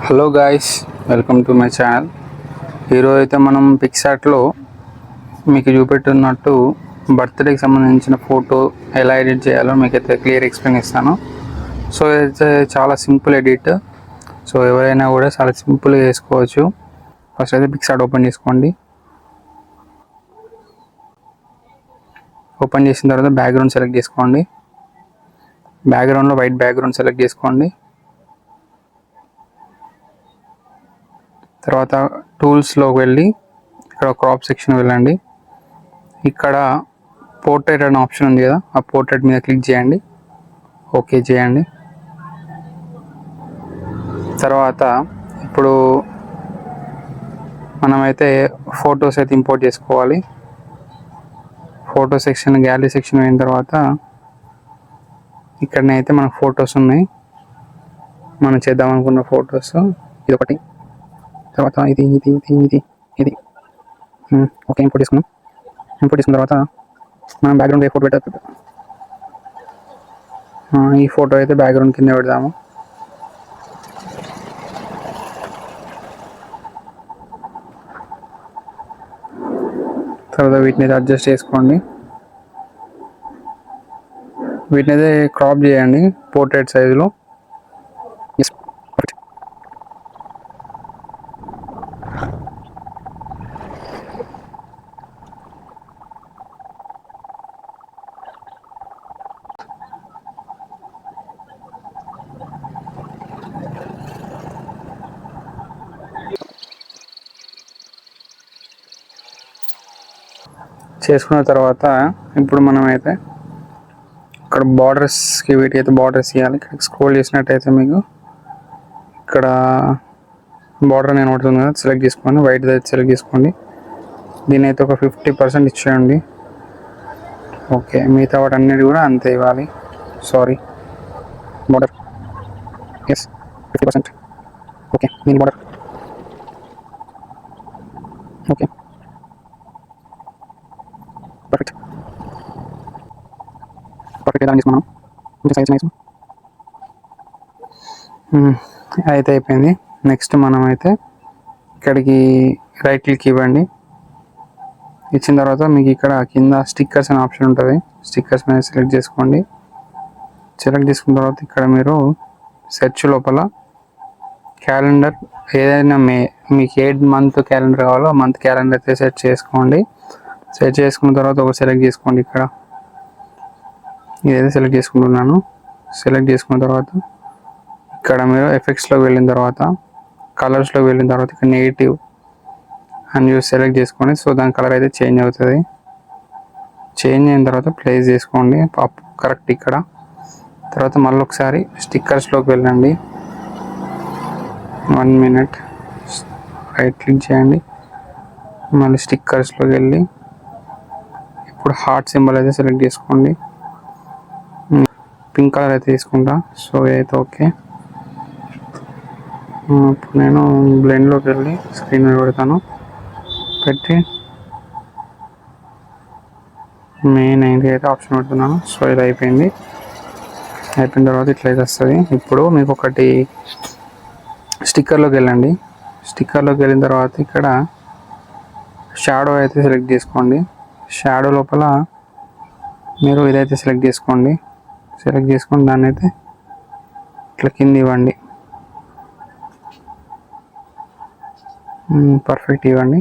Hello guys, welcome to my channel. ఈరోజు అయితే మనం పిక్సార్ట్లో మీకు చూపెట్టున్నట్టు బర్త్డేకి సంబంధించిన ఫోటో ఎలా ఎడిట్ చేయాలో మీకైతే క్లియర్ ఎక్స్ప్లెయిన్ ఇస్తాను. సో ఇదైతే చాలా సింపుల్ ఎడిట్. సో ఎవరైనా కూడా చాలా సింపుల్గా చేసుకోవచ్చు. ఫస్ట్ అయితే పిక్సార్ట్ ఓపెన్ చేసుకోండి. ఓపెన్ చేసిన తర్వాత బ్యాక్గ్రౌండ్ సెలెక్ట్ చేసుకోండి. బ్యాక్గ్రౌండ్లో వైట్ బ్యాక్గ్రౌండ్ సెలెక్ట్ చేసుకోండి. తర్వాత టూల్స్లోకి వెళ్ళి ఇక్కడ క్రాప్ సెక్షన్ వెళ్ళండి. ఇక్కడ పోర్ట్రేట్ అనే ఆప్షన్ ఉంది కదా, ఆ పోర్ట్రేట్ మీద క్లిక్ చేయండి. ఓకే చేయండి. తర్వాత ఇప్పుడు మనమైతే ఫొటోస్ అయితే ఇంపోర్ట్ చేసుకోవాలి. ఫోటో సెక్షన్ గ్యాలరీ సెక్షన్ అయిన తర్వాత ఇక్కడనైతే మన ఫొటోస్ ఉన్నాయి. మనం చేద్దాం అనుకున్న ఫొటోస్ ఇది ఒకటి, తర్వాత ఇది ఇది ఇది ఇది ఇది ఓకే ఇంపోర్ట్ చేసుకున్నాం. ఇంపోర్ట్ చేసుకున్న తర్వాత మనం బ్యాక్గ్రౌండ్ ఏ ఫోటో పెట్టాలి, ఈ ఫోటో అయితే బ్యాక్గ్రౌండ్ కింద పెడదాము. తర్వాత వీటిని అయితే అడ్జస్ట్ చేసుకోండి. వీటిని అయితే క్రాప్ చేయండి పోర్ట్రేట్ సైజులో. చేసుకున్న తర్వాత ఇప్పుడు మనమైతే ఇక్కడ బార్డర్స్కి వీటికైతే బార్డర్స్ ఇవ్వాలి. ఇక్కడ స్క్రోల్ చేసినట్టయితే మీకు ఇక్కడ బార్డర్ నేను పడుతుంది కదా, సెలెక్ట్ చేసుకోండి. వైట్ అయితే సెలెక్ట్ చేసుకోండి. దీని అయితే ఒక 50% ఇచ్చేయండి. ఓకే, మిగతా వాటి అన్నిటి కూడా అంతే ఇవ్వాలి. Sorry, border is 50%. ఓకే, దీని బార్డర్ ఓకే పర్ఫెక్ట్ పర్ఫెక్ట్ ఎలా తీసుకున్నాం కొంచెం సైజ్ నైస్ అయితే అయిపోయింది. నెక్స్ట్ మనం అయితే ఇక్కడికి రైట్ క్లిక్ ఇవ్వండి. ఇచ్చిన తర్వాత మీకు ఇక్కడ కింద స్టిక్కర్స్ అనే ఆప్షన్ ఉంటుంది. స్టిక్కర్స్ మీద సెలెక్ట్ చేసుకోండి. సెలెక్ట్ చేసుకున్న తర్వాత ఇక్కడ మీరు సెర్చ్ లోపల క్యాలెండర్ ఏదైనా మీకు ఏ మంత్ క్యాలెండర్ కావాలో ఆ మంత్ క్యాలెండర్ అయితే సెట్ చేసుకోండి. సెట్ చేసుకున్న తర్వాత ఒక సెలెక్ట్ చేసుకోండి. ఇక్కడ ఇదైతే సెలెక్ట్ చేసుకుంటున్నాను. సెలెక్ట్ చేసుకున్న తర్వాత ఇక్కడ మీరు ఎఫెక్ట్స్లోకి వెళ్ళిన తర్వాత కలర్స్లోకి వెళ్ళిన తర్వాత ఇక్కడ నెగిటివ్ అని చూసి సెలెక్ట్ చేసుకోండి. సో దాని కలర్ అయితే చేంజ్ అవుతుంది. చేంజ్ అయిన తర్వాత ప్లేస్ చేసుకోండి కరెక్ట్ ఇక్కడ. తర్వాత మళ్ళీ ఒకసారి స్టిక్కర్స్లోకి వెళ్ళండి. 1 minute రైట్ క్లిక్ చేయండి. మళ్ళీ స్టిక్కర్స్లోకి వెళ్ళి ఇప్పుడు హార్ట్ సింబల్ అయితే సెలెక్ట్ చేసుకోండి. పింక్ కలర్ అయితే తీసుకుంటా. సో అయితే ఓకే. ఇప్పుడు నేను బ్లెండ్లోకి వెళ్ళి స్క్రీన్ మీద పెడతాను. పెట్టి మెయిన్ ఏంటి అయితే ఆప్షన్ పెడుతున్నాను. సో ఇది అయిపోయింది. అయిపోయిన తర్వాత ఇట్లయితే వస్తుంది. ఇప్పుడు మీకు ఒకటి స్టిక్కర్లోకి వెళ్ళండి. స్టిక్కర్లోకి వెళ్ళిన తర్వాత ఇక్కడ షాడో అయితే సెలెక్ట్ చేసుకోండి. షాడో లోపల మీరు ఇదైతే సెలెక్ట్ చేసుకోండి. సెలెక్ట్ చేసుకొని దాన్ని అయితే ఇట్లా కింద ఇవ్వండి. పర్ఫెక్ట్ ఇవ్వండి.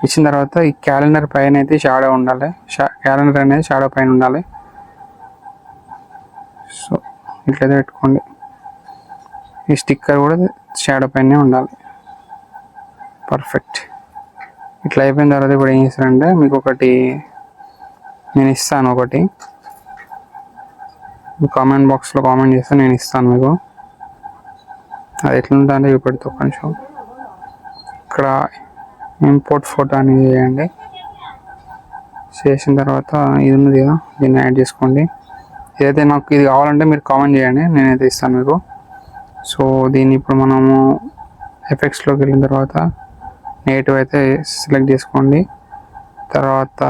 ఇచ్చిన తర్వాత ఈ క్యాలెండర్ పైన అయితే షాడో ఉండాలి. క్యాలెండర్ అనేది షాడో పైన ఉండాలి. సో ఇట్లయితే పెట్టుకోండి. ఈ స్టిక్కర్ కూడా షాడో పైనే ఉండాలి. పర్ఫెక్ట్. ఇట్లా అయిపోయిన తర్వాత ఇప్పుడు ఏం చేస్తారంటే మీకు ఒకటి నేను ఇస్తాను. ఒకటి కామెంట్ బాక్స్లో కామెంట్ చేస్తే నేను ఇస్తాను మీకు. అది ఎట్లుంటుందో అంటే చూపెడుతూ కొంచెం ఇక్కడ ఇంపోర్ట్ ఫోటో అనేది చేయండి. చేసిన తర్వాత ఇది ఉంది కదా, దీన్ని యాడ్ చేసుకోండి. ఏదైతే నాకు ఇది కావాలంటే మీరు కామెంట్ చేయండి, నేనైతే ఇస్తాను మీకు. సో దీన్ని ఇప్పుడు మనము ఎఫెక్ట్స్లోకి వెళ్ళిన తర్వాత నెగిటివ్ అయితే సెలెక్ట్ చేసుకోండి. తర్వాత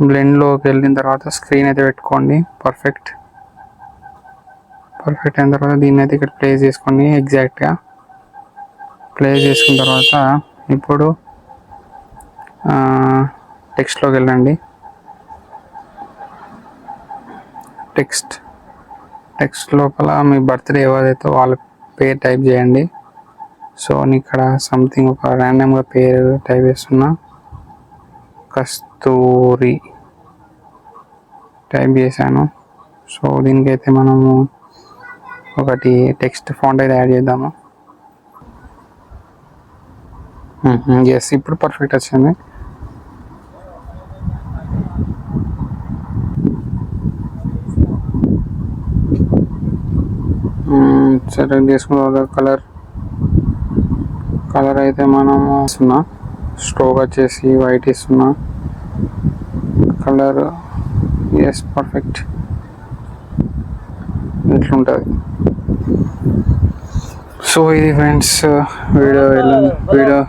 బ్లెండ్లోకి వెళ్ళిన తర్వాత స్క్రీన్ అయితే పెట్టుకోండి. పర్ఫెక్ట్. పర్ఫెక్ట్ అయిన తర్వాత దీన్ని అయితే ఇక్కడ ప్లేస్ చేసుకోండి. ఎగ్జాక్ట్గా ప్లేస్ చేసుకున్న తర్వాత ఇప్పుడు టెక్స్ట్లోకి వెళ్ళండి. టెక్స్ట్ లోపల మీ బర్త్డే ఏదైతే వాళ్ళ పేరు టైప్ చేయండి. సో నేను ఇక్కడ సంథింగ్ ఒక ర్యాండమ్గా పేరు టైప్ చేస్తున్నా, కస్తూరి టైప్ చేశాను. సో దీనికైతే మనము ఒకటి టెక్స్ట్ ఫాంట్ అయితే యాడ్ చేద్దాము. ఎస్, ఇప్పుడు పర్ఫెక్ట్ వచ్చింది. సెలెక్ట్ చేసుకున్న తర్వాత కలర్ అయితే మనము ఇస్తున్నా, స్ట్రోక్ వచ్చేసి వైట్ ఇస్తున్నా, కలర్ ఎస్ పర్ఫెక్ట్ ఇట్లుంటుంది. సో ఇది ఫ్రెండ్స్ వీడియో